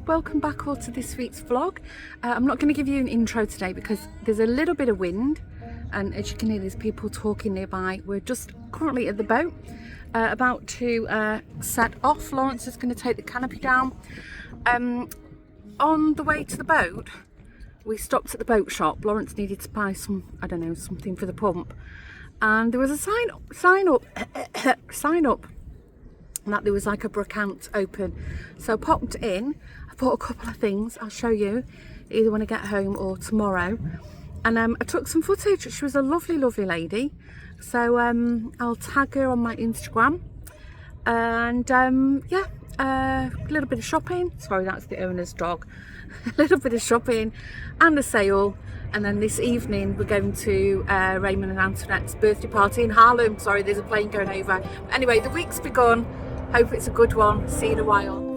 welcome back all to this week's vlog. I'm not going to give you an intro today because there's a little bit of wind, and as you can hear there's people talking nearby. We're just currently at the boat, about to set off. Lawrence is going to take the canopy down. On the way to the boat we stopped at the boat shop. Lawrence needed to buy some, I don't know, something for the pump, and there was a sign up that there was like a brocante open, so I popped in. I bought a couple of things, I'll show you either when I get home or tomorrow, and I took some footage. She was a lovely lady, so I'll tag her on my Instagram, and yeah, a little bit of shopping. Sorry, that's the owner's dog. A little bit of shopping and a sale, and then this evening we're going to Raymond and Antoinette's birthday party in Harlem. Sorry, there's a plane going over. But anyway, the week's begun. Hope it's a good one. See you in a while.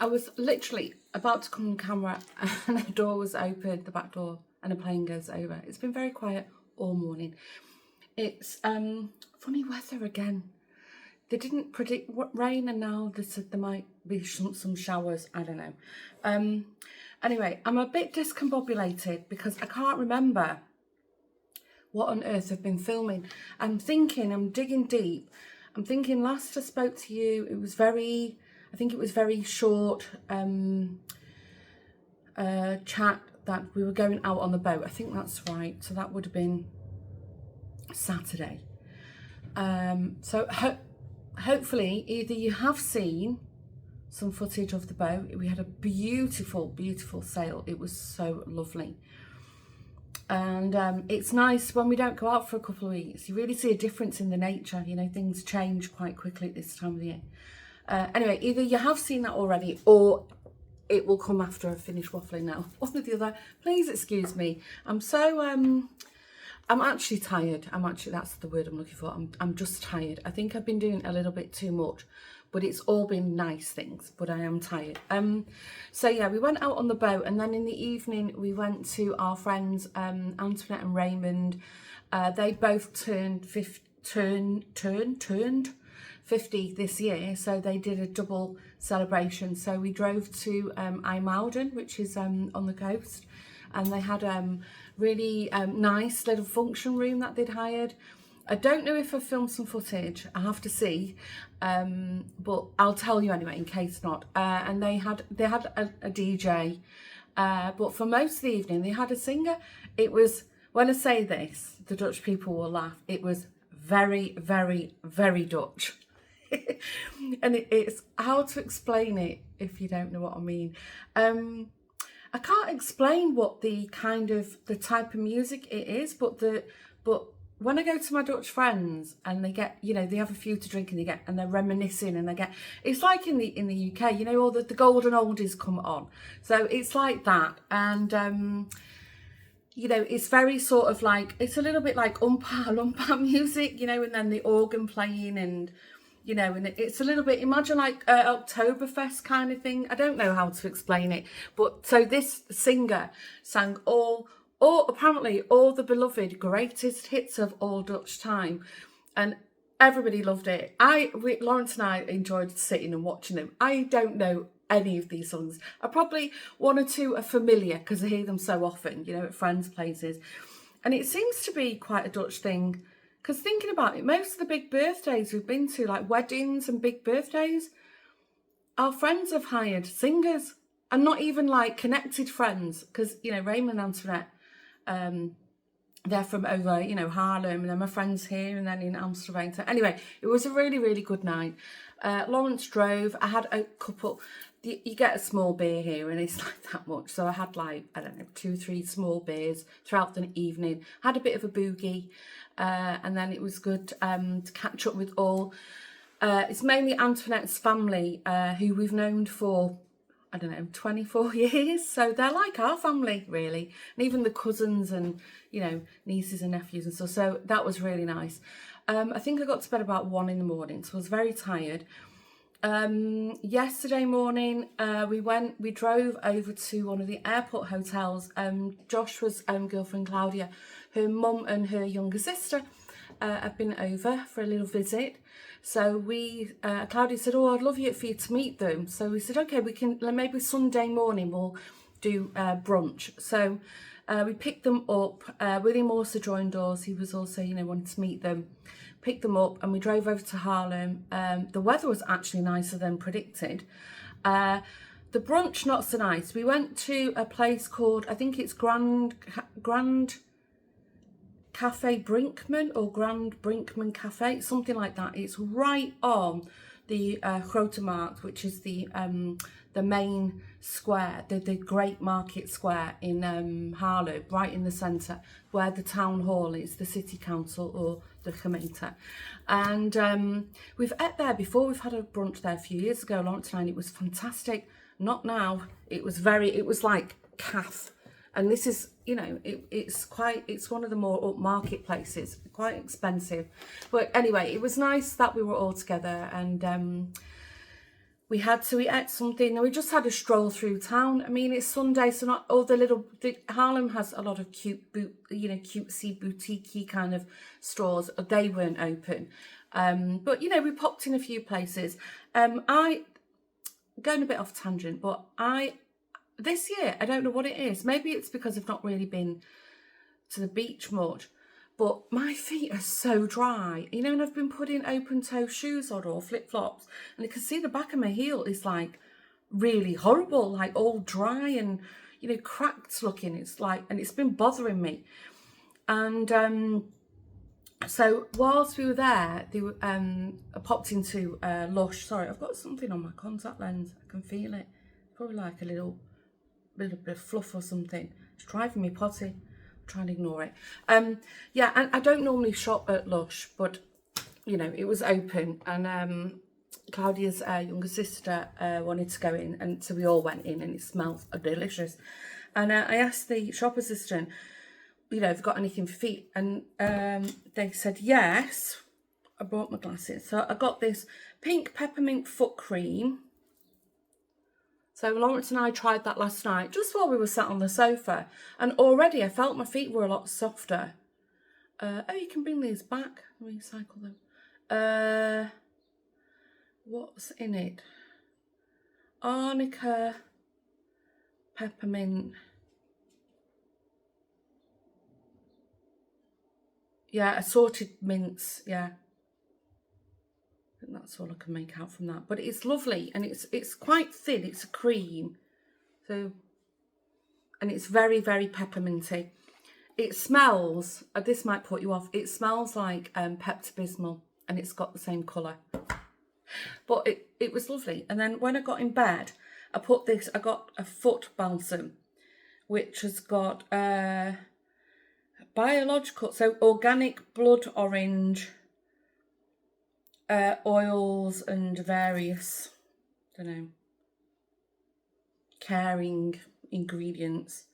I was literally about to come on camera and the door was open, the back door, and a plane goes over. It's been very quiet all morning. It's funny weather again. They didn't predict rain, and now they said there might be some showers. I don't know. Anyway, I'm a bit discombobulated because I can't remember what on earth I've been filming. I'm digging deep. I'm thinking last I spoke to you, I think it was very short chat that we were going out on the boat. I think that's right. So that would have been Saturday. So hopefully either you have seen some footage of the boat. We had a beautiful, beautiful sail. It was so lovely. And it's nice when we don't go out for a couple of weeks. You really see a difference in the nature. You know, things change quite quickly at this time of the year. Anyway, either you have seen that already or it will come after I've finished waffling now. One or the other. Please excuse me. I'm actually tired. That's the word I'm looking for. I'm just tired. I think I've been doing a little bit too much, but it's all been nice things, but I am tired. So yeah, we went out on the boat, and then in the evening we went to our friends, Antoinette and Raymond. They both turned 50 this year, so they did a double celebration. So we drove to IJmuiden, which is on the coast, and they had really nice little function room that they'd hired. I don't know if I filmed some footage, I have to see, but I'll tell you anyway in case not. And they had a DJ, but for most of the evening they had a singer. It was, when I say this, the Dutch people will laugh, it was very, very, very Dutch. And it's how to explain it if you don't know what I mean. I can't explain what the type of music it is, but when I go to my Dutch friends and they get, you know, they have a few to drink and they're reminiscing and it's like in the UK, you know, all the golden oldies come on. So it's like that. And, you know, it's very sort of like, it's a little bit like umpa music, you know, and then the organ playing and, you know, and it's a little bit, imagine like Oktoberfest kind of thing. I don't know how to explain it. But so this singer sang apparently all the beloved greatest hits of all Dutch time. And everybody loved it. Lawrence and I enjoyed sitting and watching them. I don't know any of these songs. Probably one or two are familiar because I hear them so often, you know, at friends' places. And it seems to be quite a Dutch thing. Because thinking about it, most of the big birthdays we've been to, like weddings and big birthdays, our friends have hired singers, and not even like connected friends. Because, you know, Raymond and Antoinette, they're from over, you know, Haarlem, and then my friends here and then in Amsterdam. So anyway, it was a really, really good night. Lawrence drove. I had a couple, you get a small beer here and it's like that much. So I had like, I don't know, 2-3 small beers throughout the evening. Had a bit of a boogie. And then it was good to catch up with all. It's mainly Antoinette's family, who we've known for, I don't know, 24 years. So they're like our family, really. And even the cousins and, you know, nieces and nephews and stuff. So that was really nice. I think I got to bed about 1 in, so I was very tired. Yesterday morning, we drove over to one of the airport hotels. Joshua's girlfriend Claudia, her mum and her younger sister have been over for a little visit. So Claudia said, "Oh, I'd love for you to meet them." So we said, "Okay, we can, maybe Sunday morning we'll do brunch." So we picked them up. William also joined us. He was also, you know, wanting to meet them. Picked them up and we drove over to Haarlem. The weather was actually nicer than predicted. The brunch, not so nice. We went to a place called, I think it's Grand Cafe Brinkman or Grand Brinkman Cafe, something like that. It's right on the Grote Markt, which is the main square, the Great Market Square in Haarlem, right in the centre, where the town hall is, the city council or the gemeente. And we've ate there before. We've had a brunch there a few years ago, Lawrence and I, and it was fantastic. Not now. It was like calf. And this is, you know, it's one of the more upmarket places, quite expensive. But anyway, it was nice that we were all together, and we ate something, and we just had a stroll through town. I mean, it's Sunday, so not all Harlem has a lot of cutesy boutique-y kind of stores. They weren't open. But, we popped in a few places. Going a bit off tangent, but this year, I don't know what it is. Maybe it's because I've not really been to the beach much. But my feet are so dry, and I've been putting open toe shoes on or flip flops, and I can see the back of my heel is like really horrible, like all dry and, cracked looking. It's like, and it's been bothering me. And so whilst we were there, I popped into Lush. Sorry, I've got something on my contact lens. I can feel it. Probably like a little bit of fluff or something. It's driving me potty. Try and ignore it. Yeah, and I don't normally shop at Lush, but it was open, and Claudia's younger sister wanted to go in, and so we all went in, and it smelled delicious. And I asked the shop assistant, if you've got anything for feet, and they said yes. I brought my glasses, so I got this pink peppermint foot cream. So Lawrence and I tried that last night, just while we were sat on the sofa, and already I felt my feet were a lot softer. Oh, you can bring these back, recycle them. What's in it? Arnica, peppermint. Yeah, assorted mints, yeah. I think that's all I can make out from that, but it's lovely, and it's quite thin. It's a cream, so, and it's very, very pepperminty. It smells, this might put you off, it smells like Pepto-Bismol, and it's got the same colour, but it was lovely. And then when I got in bed, I got a foot balsam, which has got biological, so organic blood orange, oils and various, caring ingredients.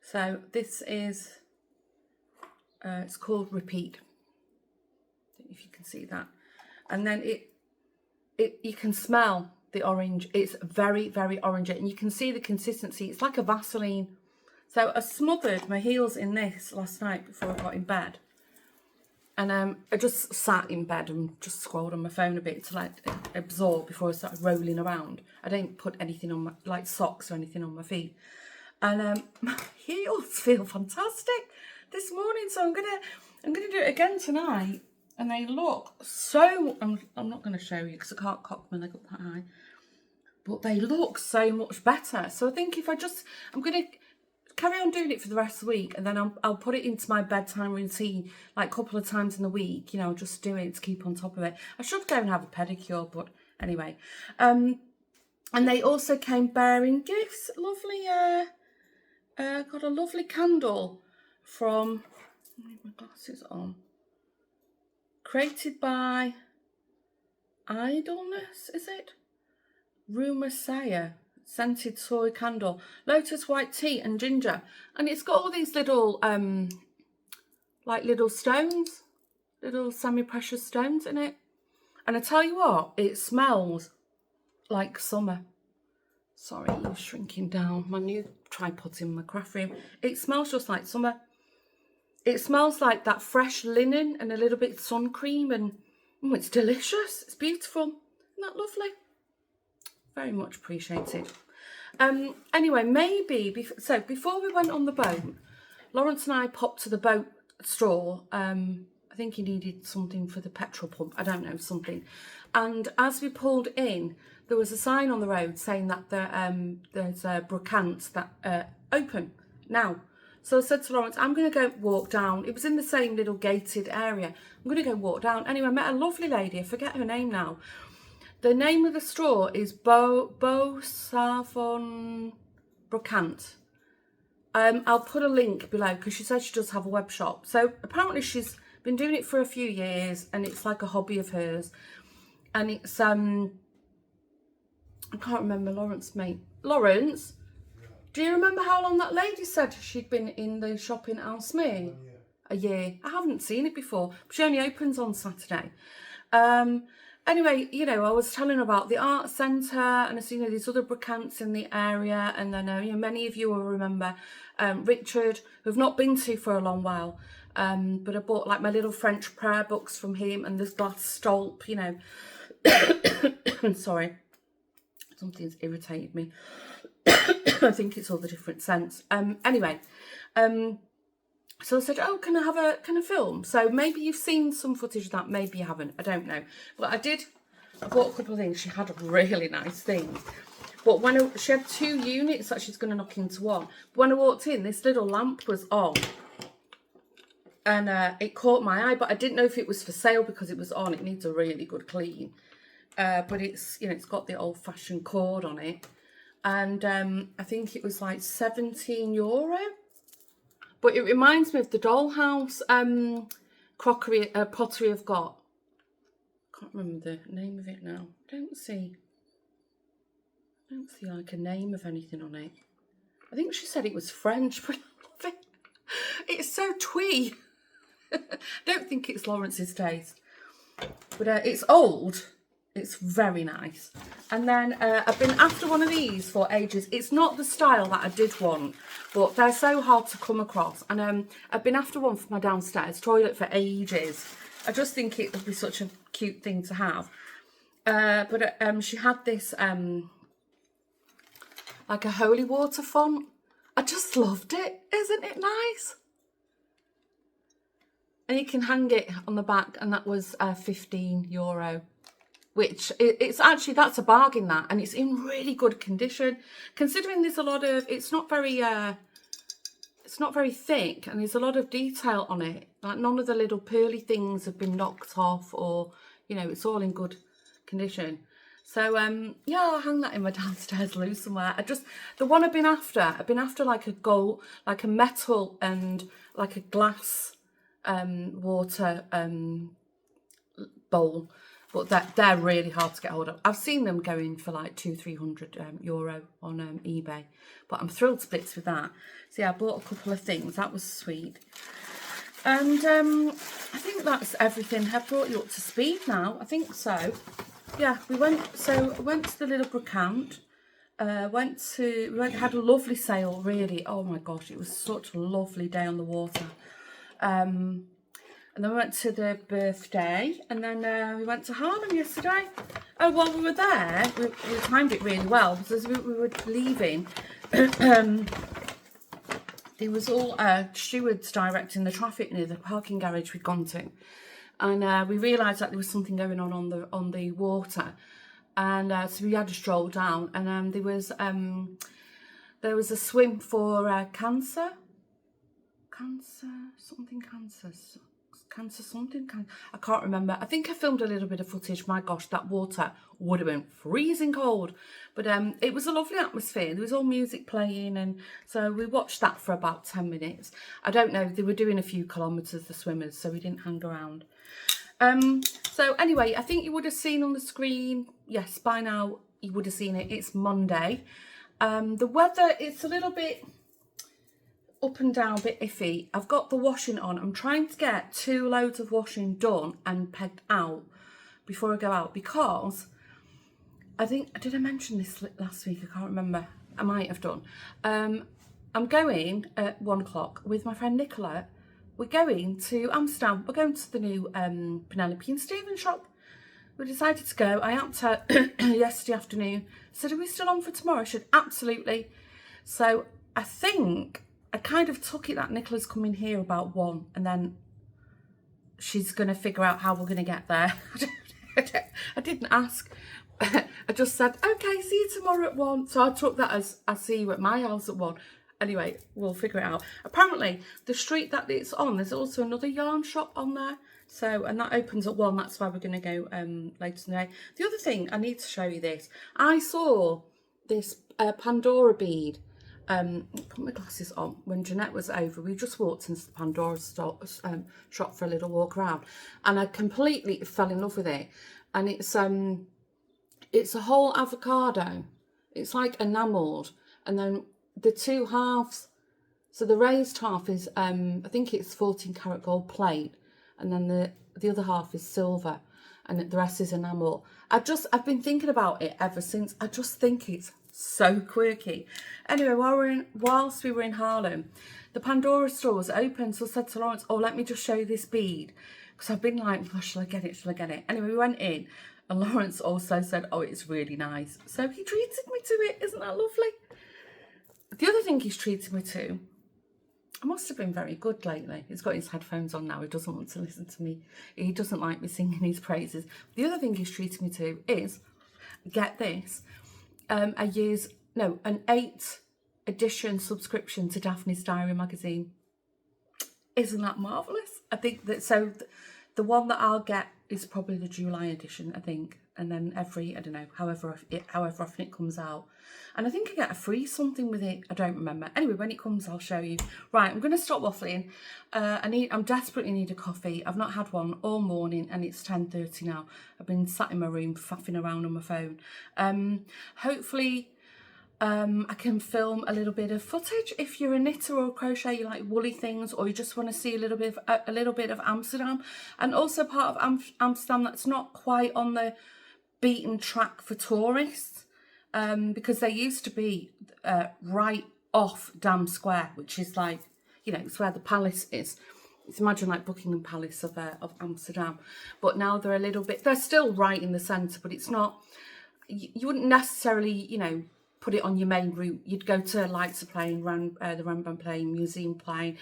So this is, it's called Repeat. I don't know if you can see that. And then you can smell the orange. It's very, very orangey, and you can see the consistency. It's like a Vaseline. So I smothered my heels in this last night before I got in bed. And I just sat in bed and just scrolled on my phone a bit to let it absorb before I started rolling around. I didn't put anything on like socks or anything on my feet. And my heels feel fantastic this morning. So I'm gonna do it again tonight. And they look so, I'm not gonna show you because I can't cock my leg up that high. But they look so much better. So I think I'm gonna carry on doing it for the rest of the week, and then I'll put it into my bedtime routine like a couple of times in the week. I'll just do it to keep on top of it. I should go and have a pedicure, but anyway. And they also came bearing gifts. Lovely, got a lovely candle from, I need my glasses on. Created by Idleness, is it? Rumor scented soy candle, lotus white tea and ginger, and it's got all these little like little stones, little semi-precious stones in it. And I tell you what, it smells like summer. Sorry, you're shrinking down. My new tripod's in my craft room. It smells just like summer. It smells like that fresh linen and a little bit sun cream, and it's delicious. It's beautiful. Isn't that lovely? Very much appreciated. Anyway, maybe before we went on the boat, Lawrence and I popped to the boat store. I think he needed something for the petrol pump. I don't know, something. And as we pulled in, there was a sign on the road saying that there's a brocante that open now. So I said to Lawrence, I'm going to go walk down. It was in the same little gated area. I'm going to go walk down. Anyway, I met a lovely lady. I forget her name now. The name of the store is Beau Savon Brocante. I'll put a link below because she says she does have a web shop. So apparently she's been doing it for a few years, and it's like a hobby of hers. And it's I can't remember Lawrence's mate. Lawrence, do you remember how long that lady said she'd been in the shop in A year. I haven't seen it before. She only opens on Saturday. Anyway, you know, I was telling about the Art Centre, and I see, you know, these other brocants in the area, and then you know, many of you will remember Richard, who I've not been to for a long while, but I bought like my little French prayer books from him, and this glass stolp, you know. Sorry, something's irritated me. I think it's all the different scents. Anyway, so I said, oh, can I film? So maybe you've seen some footage of that, maybe you haven't, I don't know. But I bought a couple of things. She had a really nice thing. But when she had 2 units that she's going to knock into one. When I walked in, this little lamp was on. And it caught my eye, but I didn't know if it was for sale because it was on. It needs a really good clean. But it's, you know, it's got the old-fashioned cord on it. And I think it was like €17. But it reminds me of the dollhouse crockery, pottery I've got. Can't remember the name of it now. I don't see like a name of anything on it. I think she said it was French, but I love it. It's so twee. I don't think it's Lawrence's taste. But it's old. It's very nice. And then I've been after one of these for ages. It's not the style that I did want, but they're so hard to come across. And I've been after one for my downstairs toilet for ages. I just think it would be such a cute thing to have. But she had this like a holy water font. I just loved it. Isn't it nice? And you can hang it on the back, and that was €15. Which it's actually, that's a bargain, that, and it's in really good condition, considering there's a lot of, it's not very thick, and there's a lot of detail on it. Like, none of the little pearly things have been knocked off, or, you know, it's all in good condition. So yeah, I'll hang that in my downstairs loo somewhere. The one I've been after like a gold, like a metal and like a glass water bowl. But they're really hard to get hold of. I've seen them going for like €200-300 on eBay. But I'm thrilled to bits with that. So yeah, I bought a couple of things. That was sweet. And I think that's everything. Have brought you up to speed now. I think so. Yeah, I went to the little brocante. Had a lovely sale, really. Oh my gosh, it was such a lovely day on the water. And then we went to the birthday, and then we went to Harlem yesterday. Oh, while we were there, we timed it really well, because as we were leaving, there was all stewards directing the traffic near the parking garage we'd gone to. And we realised that there was something going on the water. And so we had a stroll down, and there was a swim for cancer. I can't remember. I think I filmed a little bit of footage. My gosh, that water would have been freezing cold, but it was a lovely atmosphere. There was all music playing, and so we watched that for about 10 minutes. I don't know, they were doing a few kilometres, the swimmers, so we didn't hang around. So anyway, I think you would have seen on the screen, yes, by now you would have seen it. It's Monday. The weather, it's a little bit up and down, a bit iffy. I've got the washing on. I'm trying to get 2 loads of washing done and pegged out before I go out, because I think, did I mention this last week? I can't remember. I might have done. I'm going at 1 o'clock with my friend Nicola. We're going to Amsterdam. We're going to the new Penelope and Stephen shop. We decided to go. I asked her yesterday afternoon. I said, are we still on for tomorrow? She said, absolutely. So I think I kind of took it that Nicola's coming here about 1, and then she's going to figure out how we're going to get there. I didn't ask. I just said, okay, see you tomorrow at 1. So I took that as, I see you at my house at 1. Anyway, we'll figure it out. Apparently, the street that it's on, there's also another yarn shop on there. So, and that opens at 1. That's why we're going to go later in the day. The other thing, I need to show you this. I saw this Pandora bead. Put my glasses on. When Jeanette was over, we just walked into the Pandora shop for a little walk around, and I completely fell in love with it. And it's a whole avocado. It's like enamelled, and then the 2 halves. So the raised half is I think it's 14 karat gold plate, and then the other half is silver. and the rest is enamel. I've been thinking about it ever since. I just think it's so quirky. Anyway, whilst we were in Harlem, the Pandora store was open, so I said to Lawrence, oh, let me just show you this bead, because I've been like, oh, shall I get it? Anyway, we went in, and Lawrence also said, oh, it's really nice. So he treated me to it. Isn't that lovely? The other thing he's treated me to, I must have been very good lately. He's got his headphones on now. He doesn't want to listen to me. He doesn't like me singing his praises. The other thing he's treated me to is, get this, an 8th edition subscription to Daphne's Diary magazine. Isn't that marvellous? I think that, so the one that I'll get is probably the July edition, I think. And then every, I don't know, however often it comes out. And I think I get a free something with it. I don't remember. Anyway, when it comes, I'll show you. Right, I'm going to stop waffling. I'm desperately need a coffee. I've not had one all morning, and it's 10:30 now. I've been sat in my room faffing around on my phone. Hopefully, I can film a little bit of footage. If you're a knitter or a crochet, you like woolly things, or you just want to see a little bit of Amsterdam, and also part of Amsterdam that's not quite on the beaten track for tourists, because they used to be right off Dam Square, which is like, you know, it's where the palace is. It's imagine like Buckingham Palace of Amsterdam, but now they're a little bit, they're still right in the centre, but it's not, you wouldn't necessarily, you know, put it on your main route. You'd go to Leidseplein, the Rembrandtplein, Museumplein,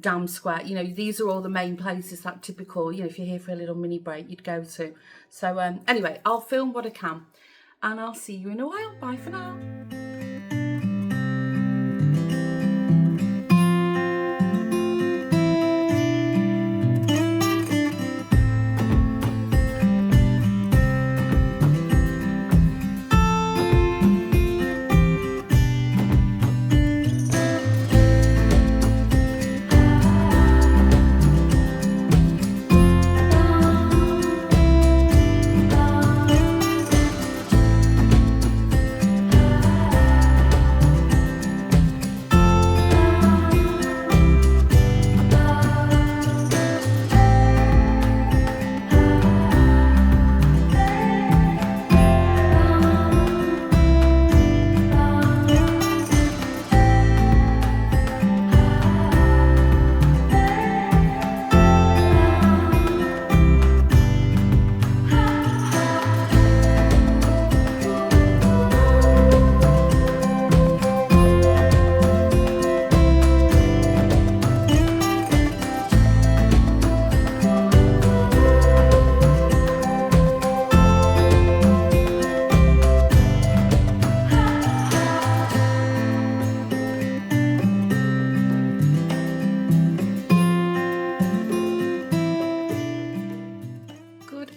Dam Square. You know, these are all the main places that typical, you know, if you're here for a little mini break, you'd go to. So anyway, I'll film what I can, and I'll see you in a while. Bye for now.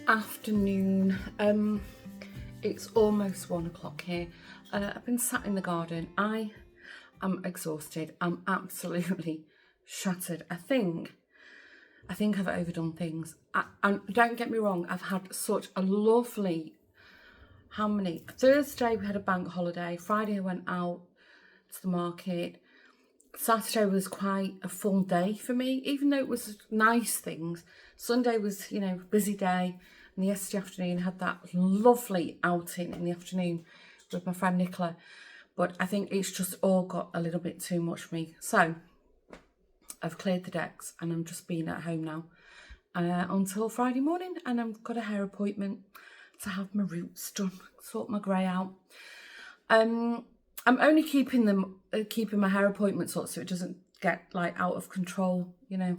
Afternoon. It's almost 1 o'clock here. I've been sat in the garden. I am exhausted. I'm absolutely shattered. I think I've overdone things. And don't get me wrong, I've had such a lovely, Thursday we had a bank holiday. Friday I went out to the market. Saturday was quite a full day for me, even though it was nice things. Sunday was, you know, busy day. And yesterday afternoon had that lovely outing in the afternoon with my friend Nicola. But I think it's just all got a little bit too much for me. So I've cleared the decks and I'm just being at home now until Friday morning. And I've got a hair appointment to have my roots done, sort my grey out. I'm only keeping my hair appointments up so it doesn't get like out of control, you know.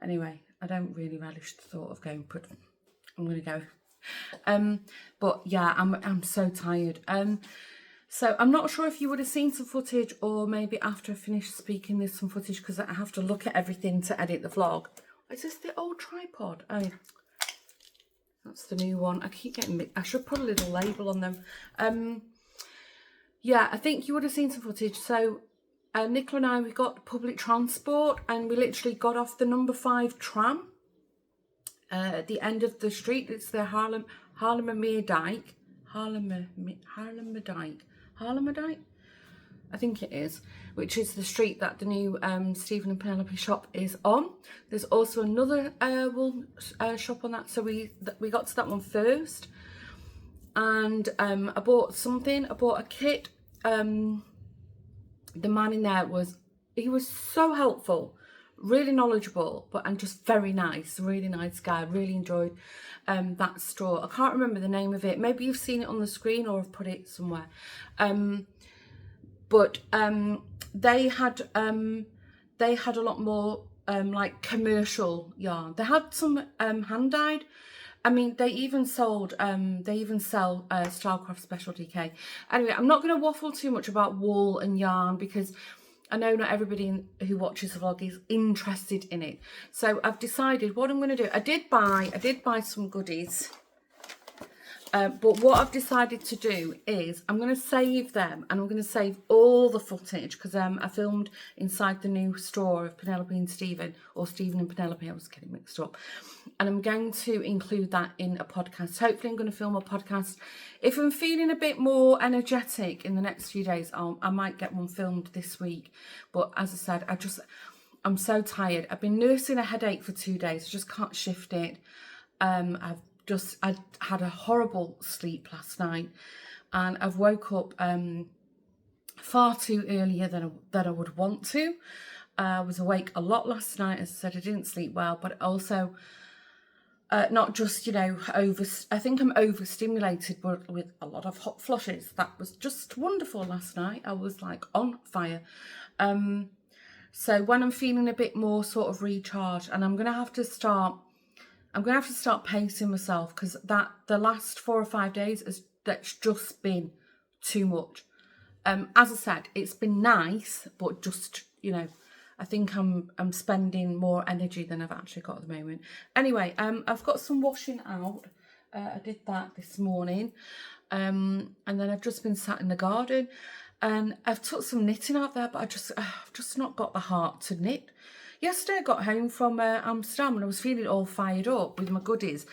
Anyway, I don't really relish the thought of going, but I'm gonna go. But yeah, I'm so tired. So I'm not sure if you would have seen some footage, or maybe after I finish speaking there's some footage, because I have to look at everything to edit the vlog. Is this the old tripod? Oh, that's the new one. I keep getting, I should put a little label on them. Yeah, I think you would have seen some footage. So Nicola and I, we got public transport and we literally got off the number 5 tram at the end of the street. It's the Haarlemmermeerdijk. I think it is, which is the street that the new Stephen and Penelope shop is on. There's also another wool shop on that, so we got to that one first. And I bought something. I bought a kit. The man in there was so helpful, really knowledgeable, and just very nice, really nice guy. Really enjoyed that store. I can't remember the name of it. Maybe you've seen it on the screen or I've put it somewhere. But they had a lot more like commercial yarn. They had some hand dyed. I mean, they even sell Stylecraft Special DK. Anyway, I'm not going to waffle too much about wool and yarn because I know not everybody who watches the vlog is interested in it. So I've decided what I'm going to do. I did buy some goodies. But what I've decided to do is I'm going to save them, and I'm going to save all the footage because I filmed inside the new store of Penelope and Stephen, or Stephen and Penelope, I was getting mixed up. And I'm going to include that in a podcast. Hopefully I'm going to film a podcast. If I'm feeling a bit more energetic in the next few days, I might get one filmed this week. But as I said, I'm so tired. I've been nursing a headache for 2 days. I just can't shift it. I had a horrible sleep last night, and I've woke up far too earlier than I would want to. I was awake a lot last night. As I said, I didn't sleep well, but also not just, I think I'm overstimulated, but with a lot of hot flushes. That was just wonderful last night. I was like on fire. So when I'm feeling a bit more sort of recharged, and I'm going to have to start pacing myself, because the last 4 or 5 days that's just been too much. As I said, it's been nice, but just, I think I'm spending more energy than I've actually got at the moment. Anyway, I've got some washing out. I did that this morning. And then I've just been sat in the garden, and I've took some knitting out there, but I've just not got the heart to knit. Yesterday I got home from Amsterdam and I was feeling all fired up with my goodies.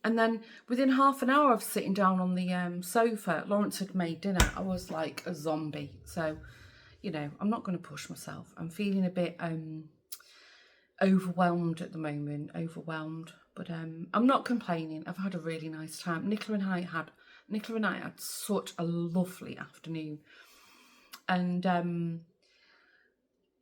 And then within half an hour of sitting down on the sofa, Lawrence had made dinner. I was like a zombie. So, I'm not going to push myself. I'm feeling a bit overwhelmed at the moment. But I'm not complaining. I've had a really nice time. Nicola and I had such a lovely afternoon. And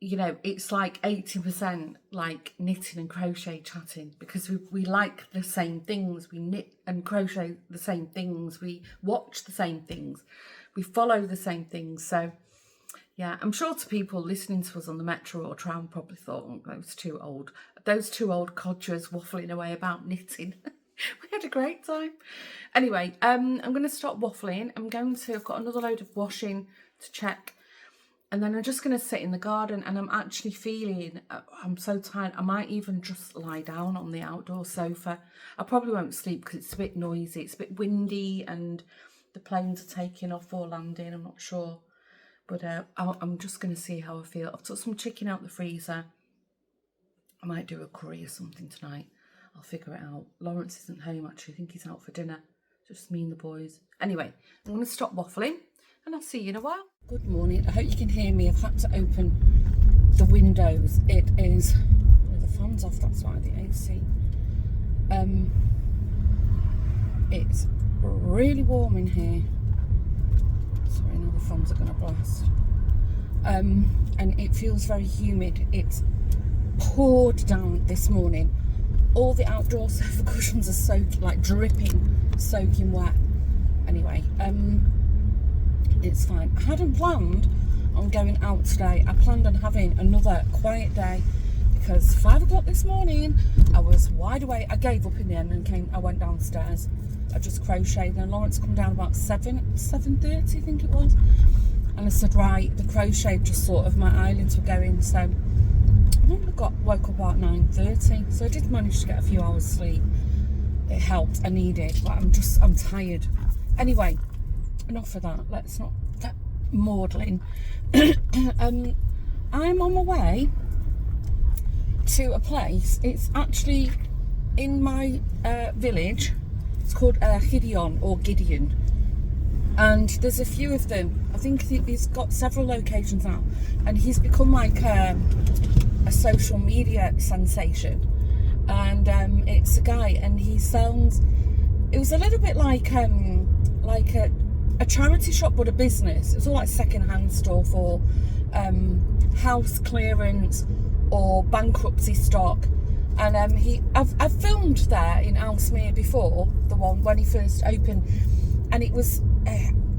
it's like 80% like knitting and crochet chatting, because we like the same things. We knit and crochet the same things. We watch the same things. We follow the same things. So, yeah, I'm sure to people listening to us on the metro or tram probably thought, oh, those two old codgers waffling away about knitting. We had a great time. Anyway, I'm going to stop waffling. I've got another load of washing to check. And then I'm just going to sit in the garden, and I'm actually feeling, I'm so tired. I might even just lie down on the outdoor sofa. I probably won't sleep because it's a bit noisy. It's a bit windy and the planes are taking off or landing. I'm not sure. But I'm just going to see how I feel. I've took some chicken out the freezer. I might do a curry or something tonight. I'll figure it out. Lawrence isn't home, actually. I think he's out for dinner. Just me and the boys. Anyway, I'm going to stop waffling, and I'll see you in a while. Good morning. I hope you can hear me. I've had to open the windows. It is the fan's off. That's why, the AC. It's really warm in here. Sorry, now the fans are going to blast. And it feels very humid. It's poured down this morning. All the outdoor sofa cushions are soaked, like dripping, soaking wet. Anyway, it's fine. I hadn't planned on going out today. I planned on having another quiet day because 5 o'clock this morning I was wide awake. I gave up in the end and I went downstairs. I just crocheted, and Lawrence come down about 7:30 I think it was, and I said, right, the crochet just sort of, my eyelids were going, so I only woke up about 9:30, so I did manage to get a few hours sleep. It helped, I needed, but I'm tired. Anyway, enough of that. Let's not get maudlin. I'm on my way to a place. It's actually in my village. It's called Gideon or Gideon. and there's a few of them. I think he's got several locations now, and he's become like a social media sensation. And it's a guy, and he sells. It was a little bit like a charity shop, but a business. It's all like second-hand stuff or house clearance or bankruptcy stock. And I've filmed there in Aalsmeer before, the one when he first opened, and it was.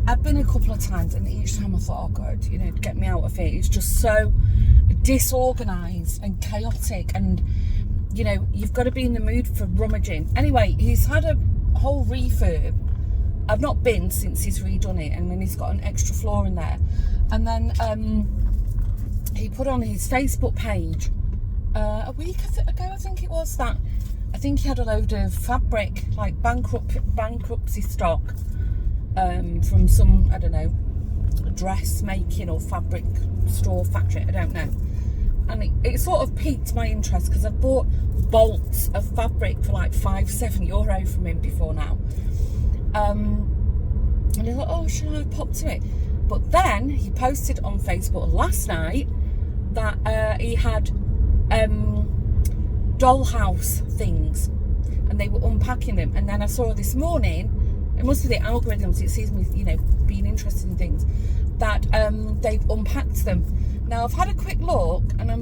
I've been a couple of times, and each time I thought, oh God, you know, get me out of here. It's just so disorganised and chaotic, and you know, you've got to be in the mood for rummaging. Anyway, he's had a whole refurb. I've not been since he's redone it, and then he's got an extra floor in there. And then he put on his Facebook page a week ago, I think it was, that I think he had a load of fabric, like bankruptcy stock from some, I don't know, dressmaking or fabric store factory, I don't know. And it sort of piqued my interest because I've bought bolts of fabric for like €5-7 from him before now. And I thought, oh, should I pop to it? But then he posted on Facebook last night that he had dollhouse things, and they were unpacking them. And then I saw this morning, it must be the algorithms, it sees me, you know, being interested in things, that they've unpacked them. Now I've had a quick look, and I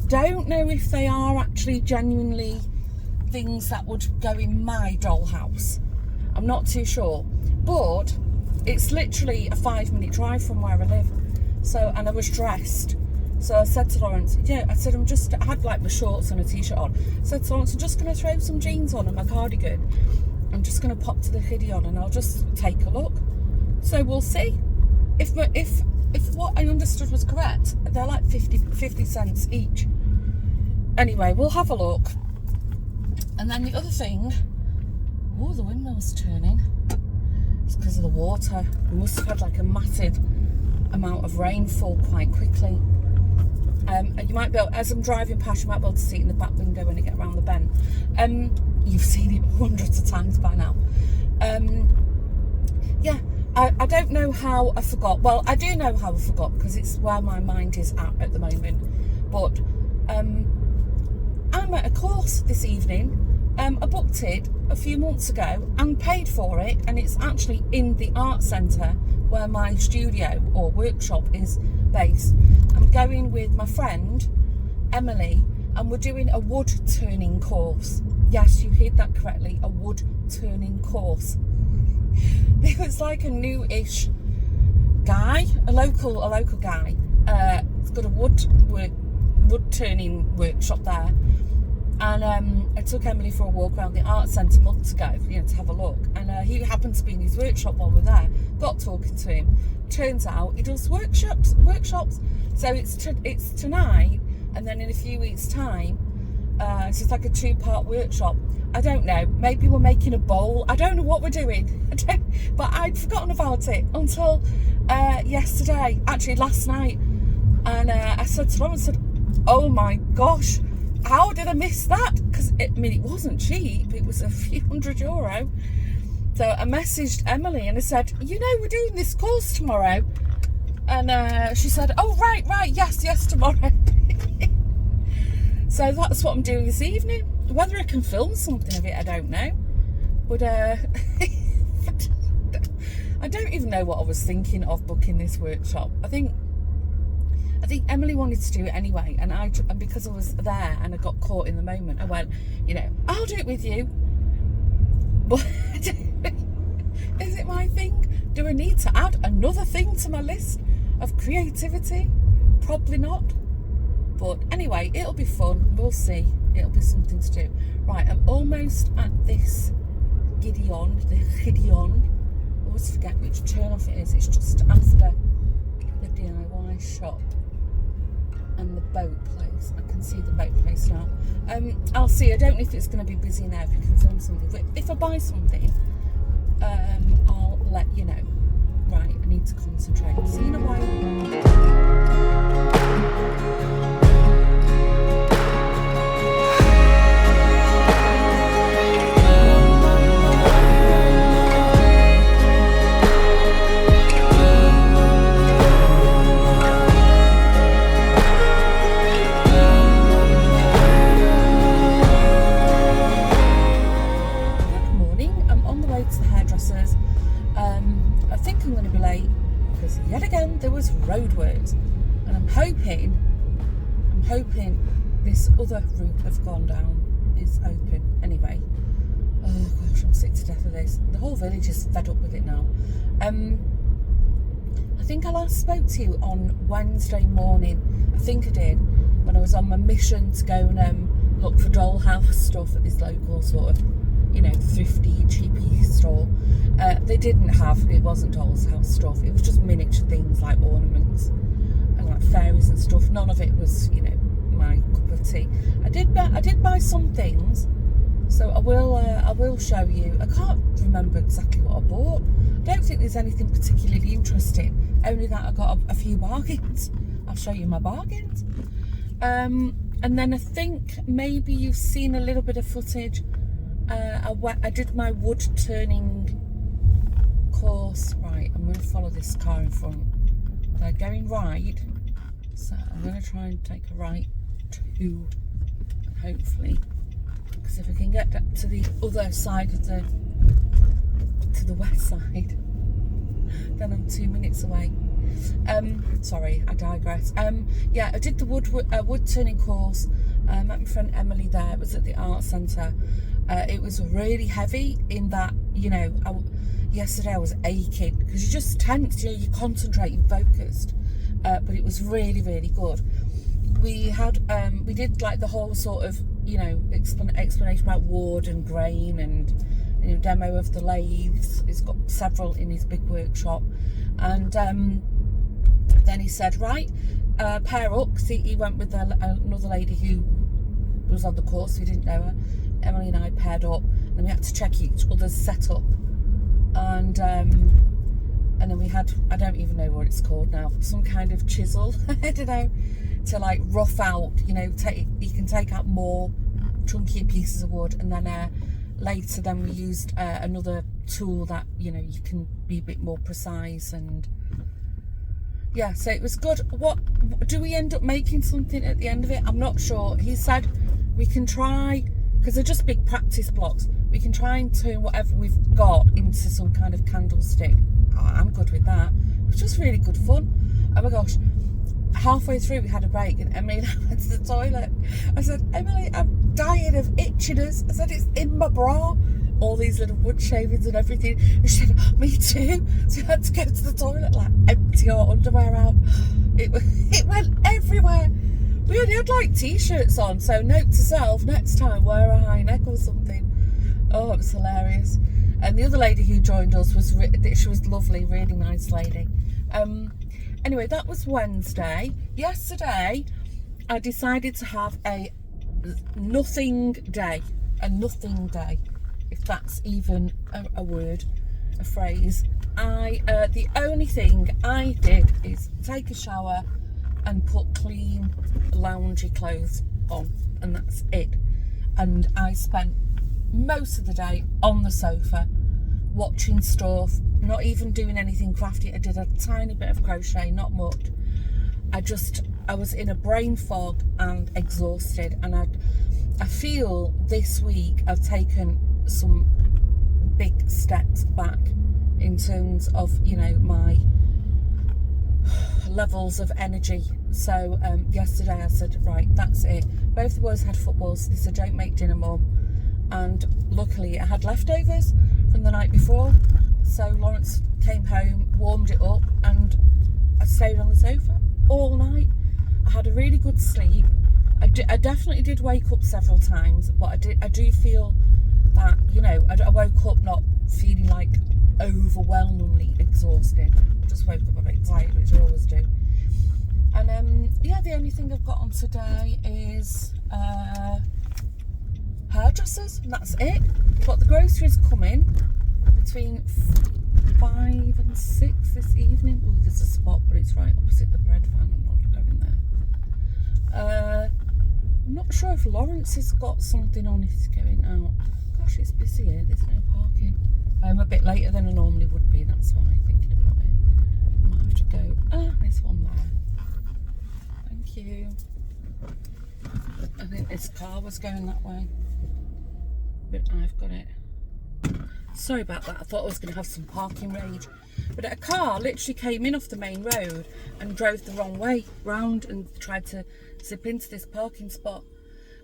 don't know if they are actually genuinely things that would go in my dollhouse. I'm not too sure, but it's literally a 5-minute drive from where I live. So, and I was dressed. So I said to Lawrence, yeah, I said, I had like my shorts and a t-shirt on. I said to Lawrence, I'm just going to throw some jeans on and my cardigan. I'm just going to pop to the kiddie on, and I'll just take a look. So we'll see. If what I understood was correct, they're like 50 cents each. Anyway, we'll have a look. And then the other thing, oh, the windmill's turning. It's because of the water. We must have had like a massive amount of rainfall quite quickly. You might be able, as I'm driving past, you might be able to see it in the back window when I get around the bend. You've seen it hundreds of times by now. Yeah, I don't know how I forgot. Well, I do know how I forgot because it's where my mind is at the moment. But I'm at a course this evening. I booked it a few months ago and paid for it, and it's actually in the Art Centre where my studio or workshop is based. I'm going with my friend Emily, and we're doing a wood turning course. Yes, you heard that correctly, a wood turning course. It was like a new-ish guy, a local guy. He's got a wood turning workshop there. And I took Emily for a walk around the Art Centre months ago, you know, to have a look. And he happened to be in his workshop while we're there. Got talking to him. Turns out he does workshops. So it's tonight, and then in a few weeks' time, so it's like a 2-part workshop. I don't know. Maybe we're making a bowl. I don't know what we're doing. But I'd forgotten about it until yesterday, actually last night. And I said to Ron, I said, "Oh my gosh, how did I miss that?" Because it wasn't cheap. It was a few €100. So I messaged Emily and I said, you know, we're doing this course tomorrow. And she said, oh, right, yes, tomorrow. So that's what I'm doing this evening. Whether I can film something of it, I don't know. But I don't even know what I was thinking of booking this workshop. I think Emily wanted to do it anyway, and because I was there and I got caught in the moment, I went, you know, I'll do it with you. But is it my thing? Do I need to add another thing to my list of creativity? Probably not. But anyway, it'll be fun. We'll see. It'll be something to do. Right, I'm almost at this Gideon. I always forget which turn off it is. It's just after the DIY shop and the boat place. I can see the boat place now. I'll see. I don't know if it's going to be busy now, if you can film something. But if I buy something, I'll let you know. Right, I need to concentrate. See you in a while. think this other route I've gone down is open. Anyway, oh gosh, I'm sick to death of this. The whole village is fed up with it now. I think I last spoke to you on Wednesday morning. I think I did, when I was on my mission to go and look for dollhouse stuff at this local sort of, you know, thrifty, cheapy store. They didn't have, it wasn't doll's house stuff. It was just miniature things like ornaments and like fairies and stuff. None of it was, you know, my cup of tea. I did buy some things, so I will show you. I can't remember exactly what I bought. I don't think there's anything particularly interesting, only that I got a few bargains. I'll show you my bargains. And then I think maybe you've seen a little bit of footage. I did my wood turning course. Right, I'm going to follow this car in front. They're going right, so I'm going to try and take a right too, hopefully, because if I can get to the other side of to the west side, then I'm 2 minutes away. Sorry, I digress. Yeah, I did the wood turning course. Met my friend Emily there. It was at the Art Centre. It was really heavy in that, you know, yesterday I was aching because you're just tense, you know, you're concentrating, focused. But it was really, really good. We did like the whole sort of, you know, explanation about wood and grain and, you know, demo of the lathes. He's got several in his big workshop. And then he said, right, pair up, because he went with another lady who was on the course, we didn't know her. Emily and I paired up, and we had to check each other's setup. And then we had, I don't even know what it's called now, some kind of chisel, I don't know, to like rough out, you know, you can take out more chunkier pieces of wood. And then later then we used another tool that, you know, you can be a bit more precise. And yeah, so it was good. What do we end up making something at the end of it? I'm not sure. He said we can try, because they're just big practice blocks, we can try and turn whatever we've got into some kind of candlestick. Oh, I'm good with that. It was just really good fun. Oh my gosh, halfway through we had a break and Emily and I went to the toilet. I said, Emily, I'm dying of itchiness. I said, it's in my bra, all these little wood shavings and everything. And she said, me too. So I had to go to the toilet, like empty our underwear out. It went everywhere. We only had like t-shirts on, so note to self, next time wear a high neck or something. Oh, it was hilarious. And the other lady who joined us she was lovely, really nice lady. Anyway, that was Wednesday. Yesterday, I decided to have a nothing day, if that's even a word, a phrase. The only thing I did is take a shower and put clean loungy clothes on, and that's it. And I spent most of the day on the sofa watching stuff, not even doing anything crafty. I did a tiny bit of crochet, not much. I was in a brain fog and exhausted, and I feel this week I've taken some big steps back in terms of, you know, my levels of energy. So yesterday I said, right, that's it. Both the boys had football, so they said, don't make dinner, Mum. And luckily I had leftovers from the night before, so Lawrence came home, warmed it up, and I stayed on the sofa all night. I had a really good sleep. I definitely did wake up several times, but I do feel that, you know, I woke up not feeling like overwhelmingly exhausted. I just woke up a bit tired, which I always do. And yeah, the only thing I've got on today is hairdressers, and that's it. But the groceries come in between 5 and 6 this evening. Oh, there's a spot, but it's right opposite the bread van. I'm not going there. I'm not sure if Lawrence has got something on if he's going out. Gosh, it's busy here. There's no parking. I'm a bit later than I normally would be. That's why I'm thinking about it. I might have to go. Ah, there's one there. Thank you. I think this car was going that way, but I've got it. Sorry about that. I thought I was going to have some parking rage. But a car literally came in off the main road and drove the wrong way round and tried to zip into this parking spot.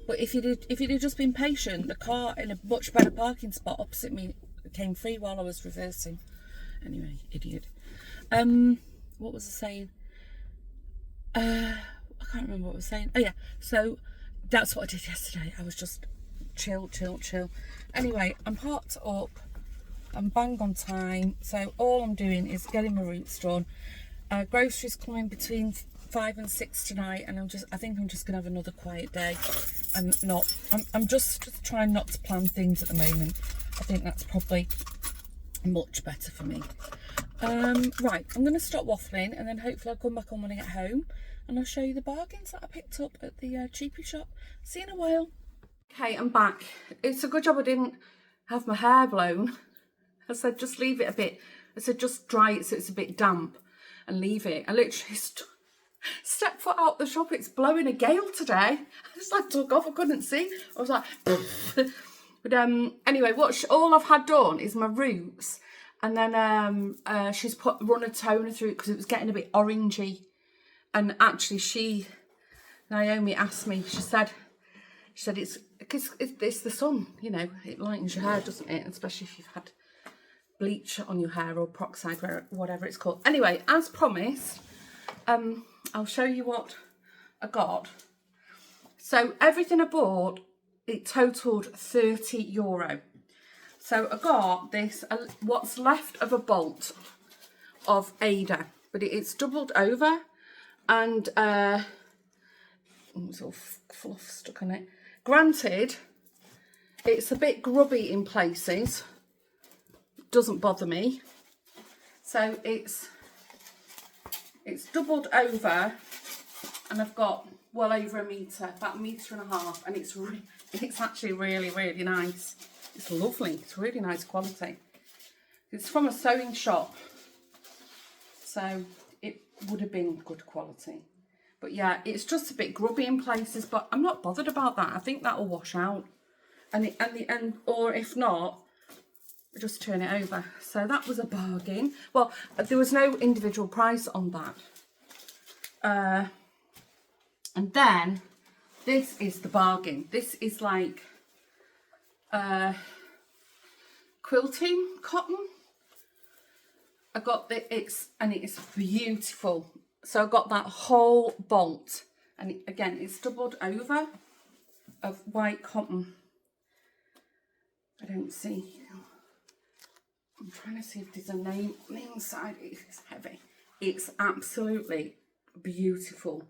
But if he'd have just been patient, the car in a much better parking spot opposite me came free while I was reversing. Anyway, idiot. What was I saying? I can't remember what I was saying. Oh yeah, so that's what I did yesterday. I was just chill. Anyway, I'm parked up. I'm bang on time. So all I'm doing is getting my roots done. Groceries coming between 5 and 6 tonight, and I think I'm just gonna have another quiet day and I'm just trying not to plan things at the moment. I think that's probably much better for me. Right, I'm gonna stop waffling and then hopefully I'll come back on when I get home and I'll show you the bargains that I picked up at the cheapy shop. See you in a while. Okay, I'm back. It's a good job I didn't have my hair blown. I said just leave it a bit. I said just dry it so it's a bit damp and leave it. I literally stepped foot out the shop. It's blowing a gale today. I just like took off. I couldn't see. I was like, but anyway, all I've had done is my roots, and then she's run a toner through it because it was getting a bit orangey. And actually, Naomi asked me. She said it's because it's the sun. You know, it lightens your hair, doesn't it? Especially if you've had bleach on your hair or peroxide, whatever it's called. Anyway, as promised, I'll show you what I got. So everything I bought, it totaled €30. So I got this, what's left of a bolt of Ada, but it's doubled over, and it's all fluff stuck on it. Granted, it's a bit grubby in places. Doesn't bother me. So it's doubled over, and I've got well over a metre, about 1.5 meters, and it's actually really, really nice. It's lovely. It's really nice quality. It's from a sewing shop, so it would have been good quality. But yeah, it's just a bit grubby in places, but I'm not bothered about that. I think that'll wash out, or if not, just turn it over. So that was a bargain. Well, there was no individual price on that. And then this is the bargain. This is like quilting cotton. I got it's beautiful. So I got that whole bolt, and again it's doubled over of white cotton. I don't see. I'm trying to see if there's a name on the inside. It's heavy. It's absolutely beautiful.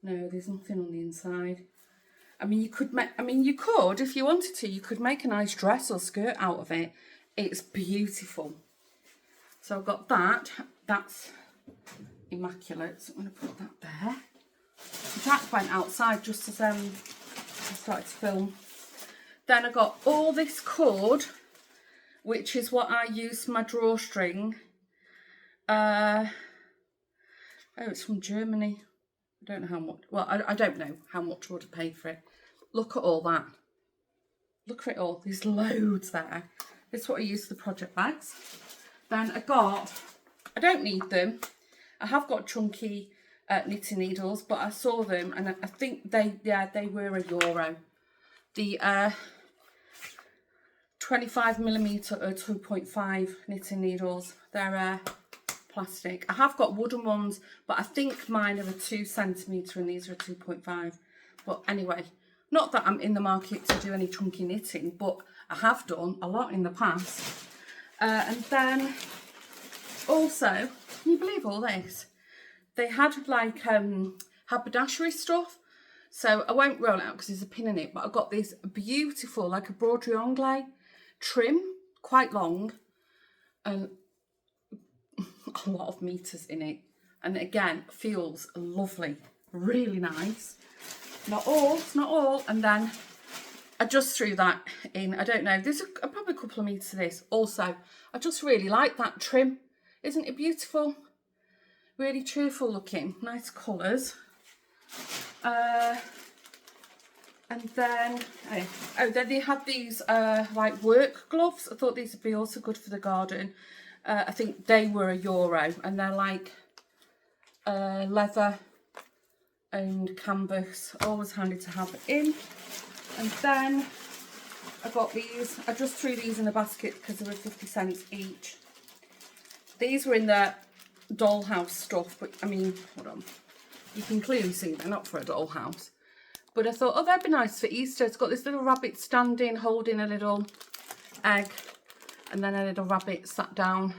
No, there's nothing on the inside. I mean, you could if you wanted to, you could make a nice dress or skirt out of it. It's beautiful. So I've got that. That's immaculate. So I'm going to put that there. Jack went outside just as I started to film. Then I got all this cord, which is what I use for my drawstring. Oh, it's from Germany. I don't know how much. Well, I don't know how much I would have paid for it. Look at all that. Look at it all. There's loads there. This is what I use for the project bags. Then I don't need them. I have got chunky knitting needles, but I saw them and I think they were €1. The 25mm or 2.5 knitting needles. They're plastic. I have got wooden ones, but I think mine are a 2cm and these are a 2.5. But anyway, not that I'm in the market to do any chunky knitting, but I have done a lot in the past. And then also, can you believe all this? They had like haberdashery stuff. So I won't roll it out because there's a pin in it, but I've got this beautiful, like a broderie anglais trim, quite long, and a lot of meters in it. And again, feels lovely, really nice. Not all. And then I just threw that in. I don't know, there's probably a couple of meters of this. Also, I just really like that trim. Isn't it beautiful? Really cheerful looking, nice colours. And then, then they had these like work gloves. I thought these would be also good for the garden. I think they were €1, and they're like leather and canvas. Always handy to have in. And then I got these. I just threw these in a basket because they were 50 cents each. These were in the dollhouse stuff, but I mean, hold on. You can clearly see they're not for a dollhouse. But I thought, oh, that'd be nice for Easter. It's got this little rabbit standing, holding a little egg, and then a little rabbit sat down.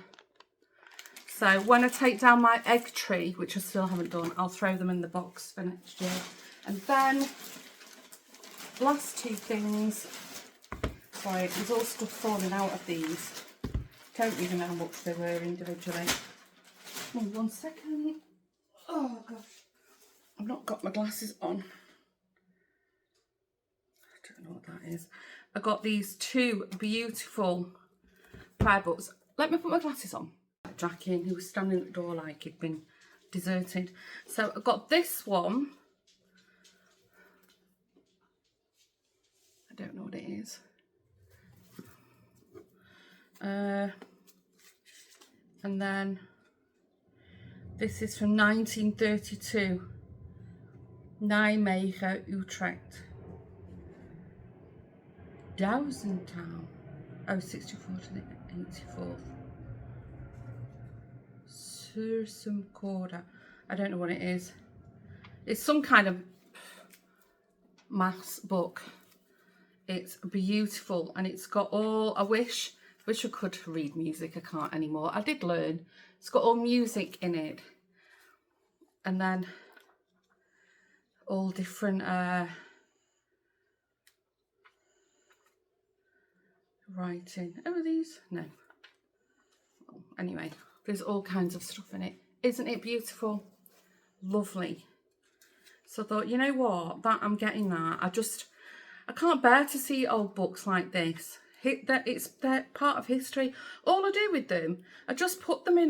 So when I take down my egg tree, which I still haven't done, I'll throw them in the box for next year. And then, last two things. Sorry, there's all stuff falling out of these. Don't even know how much they were individually. Oh, 1 second. Oh, gosh. I've not got my glasses on. I don't know what that is. I got these two beautiful prayer books. Let me put my glasses on. Jackie, who was standing at the door like he'd been deserted. So I got this one. I don't know what it is. And then this is from 1932. Nijmegen, Utrecht. Town. Oh, 64 to the 84th. Sursum Corda. I don't know what it is. It's some kind of maths book. It's beautiful, and it's got all, I wish I could read music. I can't anymore. I did learn. It's got all music in it. And then all different writing. Oh, are these? No. Oh, anyway, there's all kinds of stuff in it. Isn't it beautiful? Lovely. So I thought, you know what? I'm getting that. I can't bear to see old books like this. They're part of history. All I do with them, I just put them in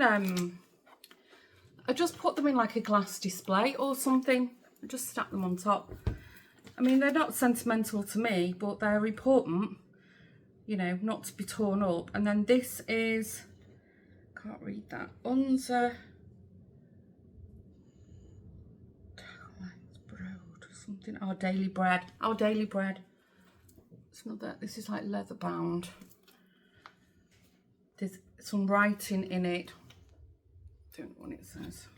like a glass display or something. I just stack them on top. I mean, they're not sentimental to me, but they're important, you know, not to be torn up. And then this is, can't read that, Unser Brod or something. Our Daily Bread. Our Daily Bread. It's not that. This is like leather bound. There's some writing in it. Don't know what it says.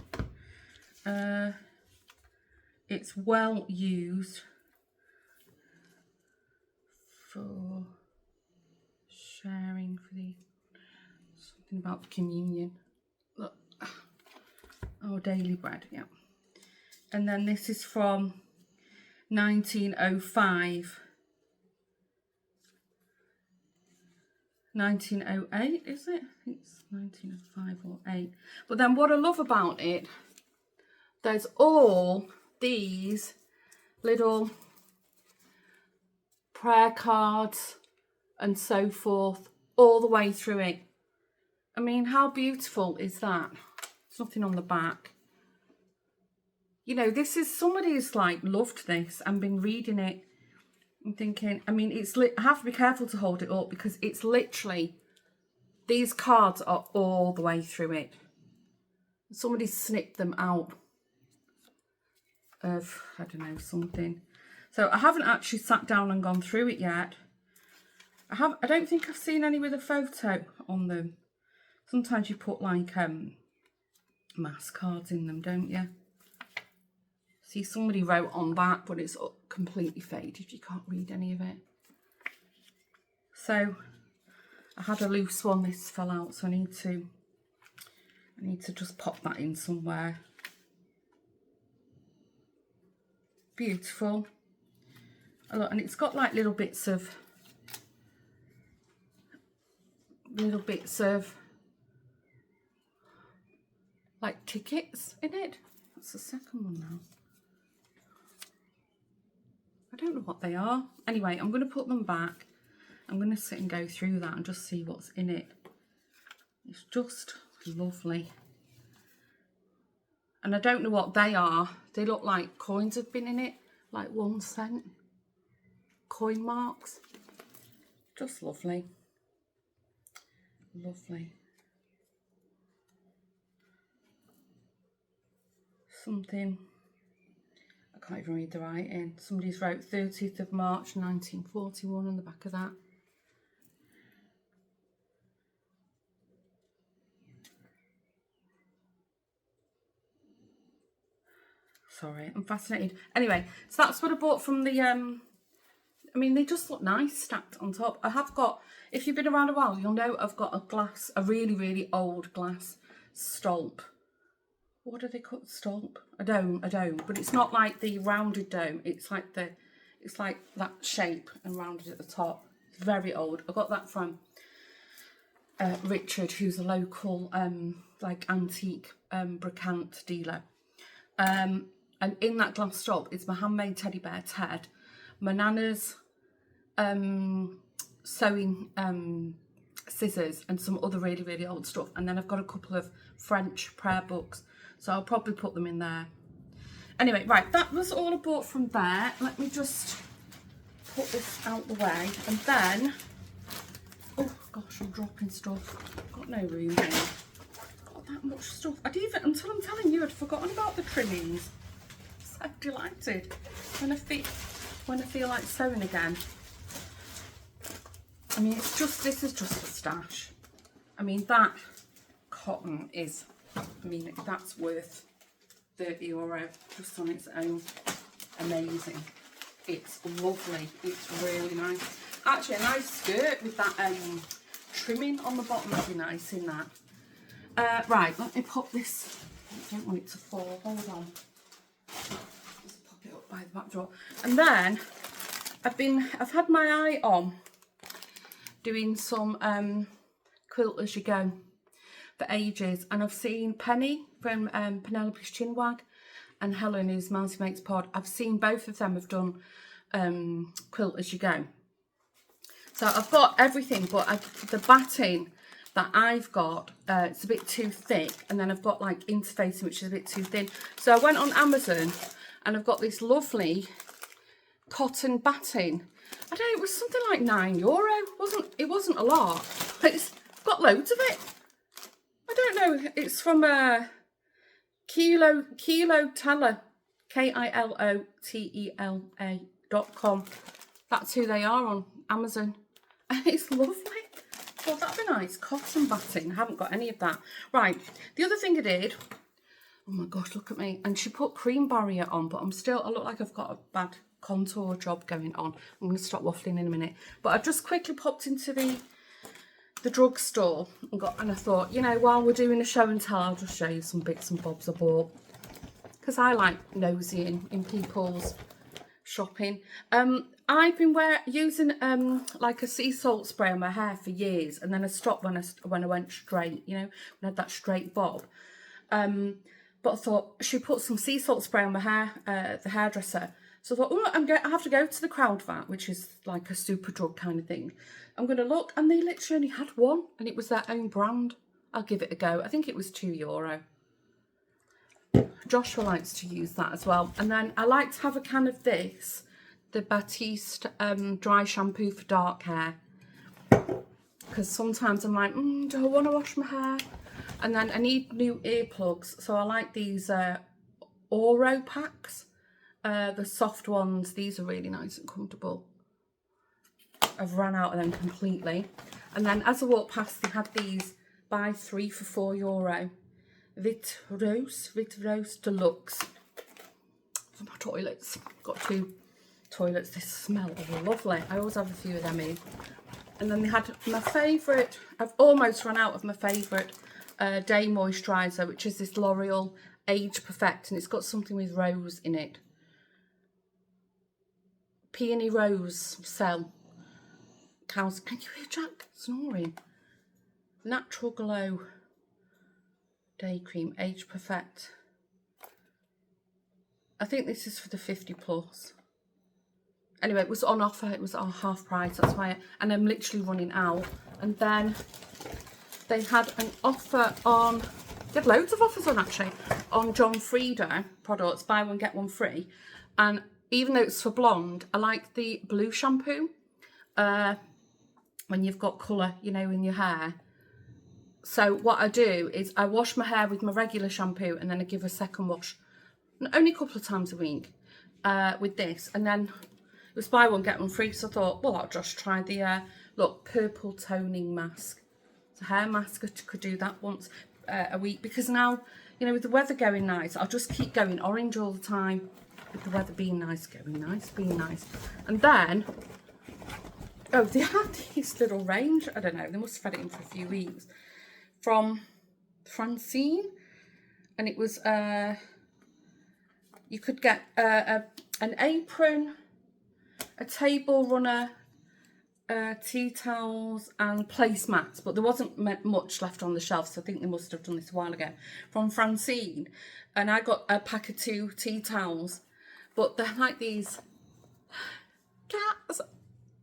It's well used for sharing for the something about the communion. Look, Our Daily Bread, yeah. And then this is from 1905. 1908, is it? I think it's 1905 or 8. But then what I love about it, there's all these little prayer cards and so forth all the way through it. I mean, how beautiful is that? There's nothing on the back. You know, this is, somebody's like loved this and been reading it. I'm thinking, I mean, I have to be careful to hold it up because it's literally, these cards are all the way through it. Somebody snipped them out of, I don't know, something. So I haven't actually sat down and gone through it yet. I don't think I've seen any with a photo on them. Sometimes you put like mass cards in them, don't you? See, somebody wrote on that, but it's completely faded. You can't read any of it. So I had a loose one. This fell out, so I need to just pop that in somewhere. Beautiful. Oh, look, and it's got like little bits of like tickets in it. That's the second one now. I don't know what they are. Anyway, I'm going to put them back. I'm going to sit and go through that and just see what's in it. It's just lovely. And I don't know what they are. They look like coins have been in it, like 1 cent. coin marks. Just lovely. Lovely. Something, I can't even read the writing. Somebody's wrote 30th of March 1941 on the back of that. Sorry, I'm fascinated. Anyway, so that's what I bought from the, I mean, they just look nice stacked on top. I have got, if you've been around a while, you'll know I've got a glass, a really, really old glass stolp. What do they call it? Stolp? A dome, but it's not like the rounded dome. It's like that shape and rounded at the top. It's very old. I got that from Richard, who's a local like antique brocante dealer. And in that glass stolp, it's my handmade teddy bear Ted, my nana's sewing scissors, and some other really, really old stuff. And then I've got a couple of French prayer books, so I'll probably put them in there. Anyway, right, that was all I bought from there. Let me just put this out the way, and then, oh gosh, I'm dropping stuff. Got no room here. Got that much stuff. Until I'm telling you, I'd forgotten about the trimmings. So delighted when I feel like sewing again. I mean, this is just a stash. I mean, that cotton is, I mean, that's worth €30 just on its own. Amazing. It's lovely. It's really nice. Actually, a nice skirt with that trimming on the bottom would be nice in that. Right, let me pop this. I don't want it to fall. Hold on. Just pop it up by the back drawer. And then I've had my eye on doing some quilt as you go for ages, and I've seen Penny from Penelope's Chinwag and Helen, who's Mousy Makes Pod. I've seen both of them have done quilt as you go. So I've got everything, but the batting that I've got, it's a bit too thick, and then I've got like interfacing, which is a bit too thin. So I went on Amazon and I've got this lovely cotton batting. I don't know, it was something like €9. It wasn't a lot, but it's got loads of it. I don't know, it's from Kilo Teller, KILOTELA.com. That's who they are on Amazon. And it's lovely. Well, that'd be nice. Cotton batting. I haven't got any of that. Right. The other thing I did. Oh my gosh, look at me. And she put cream barrier on, but I look like I've got a bad contour job going on. I'm going to stop waffling in a minute. But I've just quickly popped into the drugstore and I thought, you know, while we're doing a show and tell, I'll just show you some bits and bobs I bought. Because I like nosying in people's shopping. I've been using like a sea salt spray on my hair for years, and then I stopped when I went straight, you know, when I had that straight bob. But I thought she put some sea salt spray on my hair, the hairdresser. So I thought, oh, I have to go to the Crowdvat, which is like a super drug kind of thing. I'm going to look, and they literally only had one, and it was their own brand. I'll give it a go. I think it was €2. Joshua likes to use that as well. And then I like to have a can of this, the Batiste dry shampoo for dark hair. Because sometimes I'm like, do I want to wash my hair? And then I need new earplugs. So I like these Oro packs. The soft ones. These are really nice and comfortable. I've run out of them completely. And then as I walked past, they had these buy 3 for €4. Vit Rose Deluxe for my toilets. Got 2 toilets. They smell lovely. I always have a few of them in. And then they had my favourite, I've almost run out of my favourite day moisturiser, which is this L'Oreal Age Perfect, and it's got something with rose in it. Peony Rose Cell. Cows. Can you hear Jack snoring? Natural Glow Day Cream, Age Perfect. I think this is for the 50 plus. Anyway, it was on offer. It was on half price. That's why. And I'm literally running out. And then they had an offer on. They had loads of offers on actually on John Frieda products. Buy one get one free. And even though it's for blonde, I like the blue shampoo when you've got colour, you know, in your hair. So what I do is I wash my hair with my regular shampoo and then I give a second wash, only a couple of times a week with this. And then it was buy one, get one free. So I thought, well, I'll just try the, look, purple toning mask. It's a hair mask. I could do that once a week because now, you know, with the weather going nice, I'll just keep going orange all the time. With the weather being nice, going nice, being nice. And then, oh, they had this little range. I don't know, they must have had it in for a few weeks. From Francine. And it was, you could get an apron, a table runner, tea towels and placemats, but there wasn't much left on the shelf, so I think they must have done this a while ago. From Francine. And I got a pack of 2 tea towels. But they're like these cats.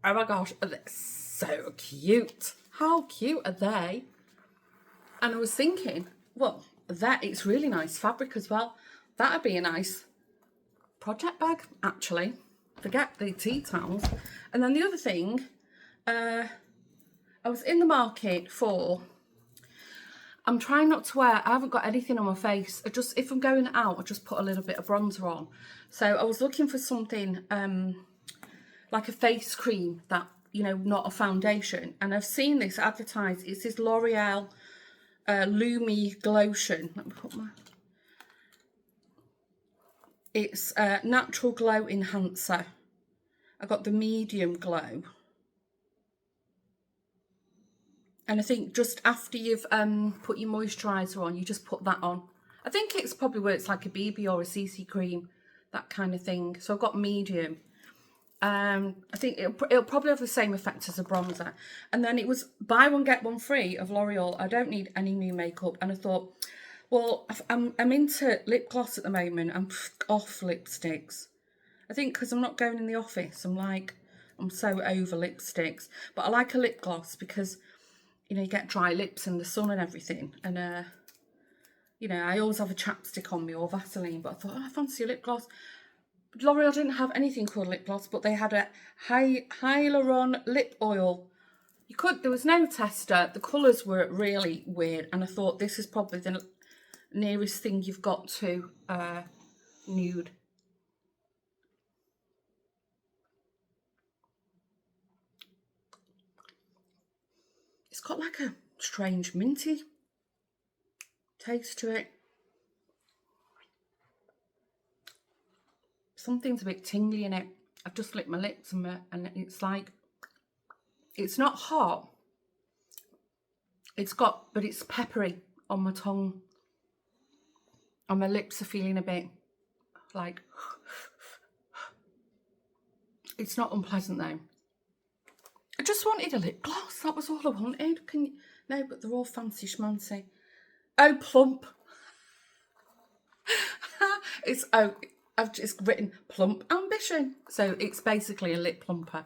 Oh my gosh, they're so cute. How cute are they? And I was thinking, well, it's really nice fabric as well. That'd be a nice project bag, actually. Forget the tea towels. And then the other thing, I was in the market for, I'm trying not to wear, I haven't got anything on my face. If I'm going out, I just put a little bit of bronzer on. So I was looking for something like a face cream that, you know, not a foundation. And I've seen this advertised. It's this L'Oreal Lumi Glotion. Let me put my... It's a natural glow enhancer. I got the medium glow. And I think just after you've put your moisturiser on, you just put that on. I think it's probably works like a BB or a CC cream, that kind of thing. So I've got medium. I think it'll probably have the same effect as a bronzer. And then it was buy one, get one free of L'Oreal. I don't need any new makeup. And I thought, well, I'm into lip gloss at the moment. I'm off lipsticks. I think because I'm not going in the office. I'm so over lipsticks. But I like a lip gloss because, you know, you get dry lips in the sun and everything. And, you know, I always have a chapstick on me or Vaseline. But I thought, oh, I fancy a lip gloss. L'Oreal didn't have anything called lip gloss, but they had a hyaluron lip oil. There was no tester. The colours were really weird. And I thought this is probably the nearest thing you've got to nude. It's got like a strange minty taste to it. Something's a bit tingly in it. I've just licked my lips and it's like, it's not hot. But it's peppery on my tongue. And my lips are feeling a bit like, it's not unpleasant though. I just wanted a lip gloss. That was all I wanted. No, but they're all fancy schmancy. Oh, plump. I've just written plump ambition. So it's basically a lip plumper.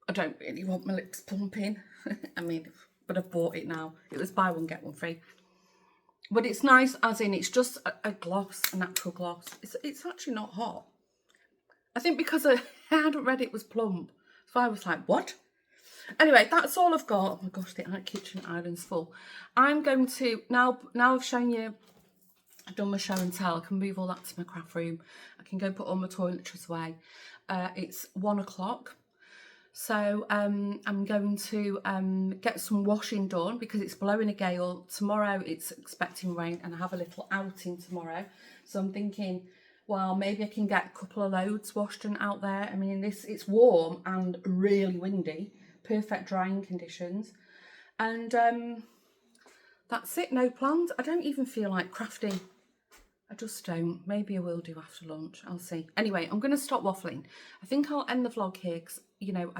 I don't really want my lips plumping. I mean, but I've bought it now. It was buy one, get one free. But it's nice as in it's just a gloss, a natural gloss. It's actually not hot. I think because I hadn't read it was plump. So I was like, what? Anyway, that's all I've got. Oh my gosh, the kitchen island's full. I'm going to, now I've shown you, I've done my show and tell, I can move all that to my craft room. I can go put all my toiletries away. It's 1 o'clock. So I'm going to get some washing done because it's blowing a gale. Tomorrow it's expecting rain and I have a little outing tomorrow. So I'm thinking, well, maybe I can get a couple of loads washed and out there. I mean, it's warm and really windy. Perfect drying conditions. And that's it, no plans. I don't even feel like crafting. I just don't. Maybe I will do after lunch. I'll see. Anyway, I'm going to stop waffling. I think I'll end the vlog here because, you know,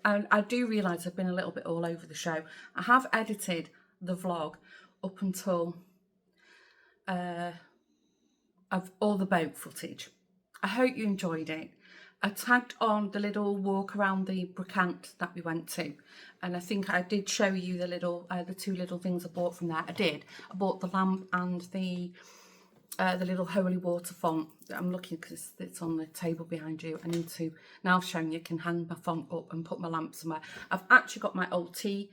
I do realise I've been a little bit all over the show. I have edited the vlog up until of all the boat footage. I hope you enjoyed it. I tagged on the little walk around the brocante that we went to, and I think I did show you the 2 little things I bought from there. I did. I bought the lamp and the the little holy water font. I'm looking because it's on the table behind you. I need to, now I've shown you, can hang my font up and put my lamp somewhere. I've actually got my old tea,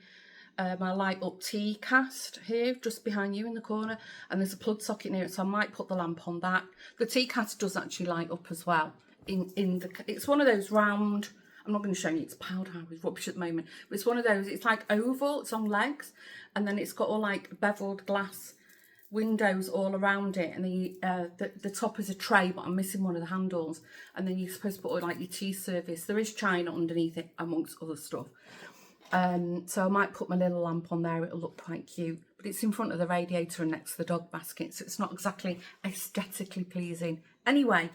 my light up tea cast here, just behind you in the corner, and there's a plug socket near it, so I might put the lamp on that. The tea cast does actually light up as well. It's one of those round, I'm not going to show you, it's powder with rubbish at the moment, but it's one of those, it's like oval, it's on legs, and then it's got all like beveled glass windows all around it, and the top is a tray, but I'm missing one of the handles, and then you're supposed to put like your tea service. There is china underneath it amongst other stuff. So I might put my little lamp on there, it'll look quite cute, but it's in front of the radiator and next to the dog basket, so it's not exactly aesthetically pleasing. Anyway,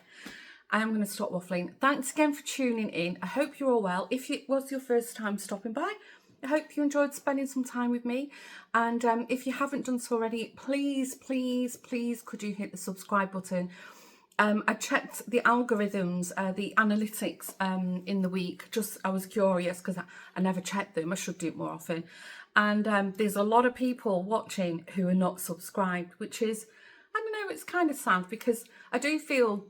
I am going to stop waffling. Thanks again for tuning in. I hope you're all well. If it was your first time stopping by, I hope you enjoyed spending some time with me, and if you haven't done so already, please could you hit the subscribe button. I checked the algorithms, the analytics in the week. I was curious because I never checked them. I should do it more often. And there's a lot of people watching who are not subscribed, which is, I don't know, it's kind of sad, because I do feel,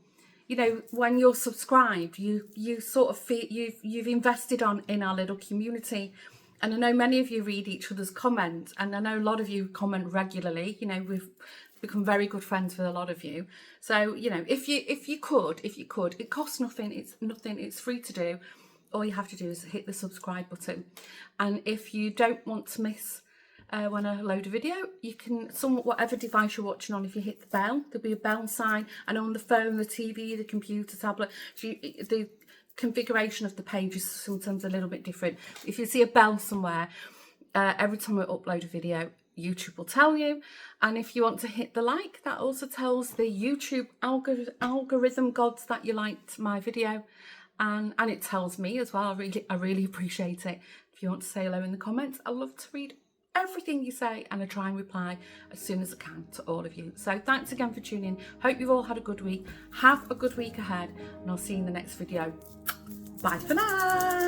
you know, when you're subscribed, you sort of feel you've invested in our little community. And I know many of you read each other's comments, and I know a lot of you comment regularly. You know, we've become very good friends with a lot of you. So, you know, if you could, it costs nothing. It's free to do. All you have to do is hit the subscribe button. And if you don't want to miss when I load a video, you can, whatever device you're watching on, if you hit the bell, there'll be a bell sign. And on the phone, the TV, the computer, tablet, the configuration of the page is sometimes a little bit different. If you see a bell somewhere, every time I upload a video, YouTube will tell you. And if you want to hit the like, that also tells the YouTube algorithm gods that you liked my video, and it tells me as well. I really appreciate it. If you want to say hello in the comments, I love to read everything you say, and I try and reply as soon as I can to all of you. So thanks again for tuning in. Hope you've all had a good week. Have a good week ahead, and I'll see you in the next video. Bye for now.